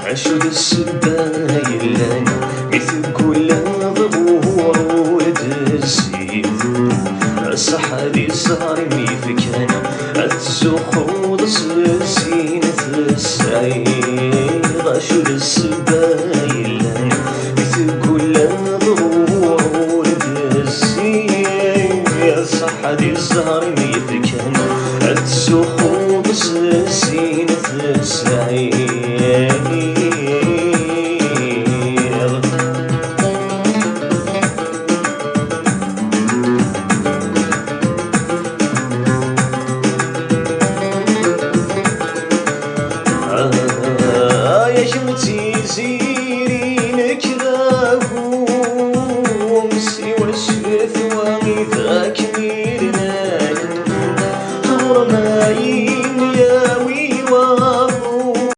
عشود السبايل لنا مثل كل ظهور ولد السيف الصحاري الزهر ميفكانا الزخوض سلسينة السعيد عشود السبايل لنا مثل كل ظهور ولد السيف الصحاري الزهر ميفكانا الزخوض سلسينة السعيد يا شمتي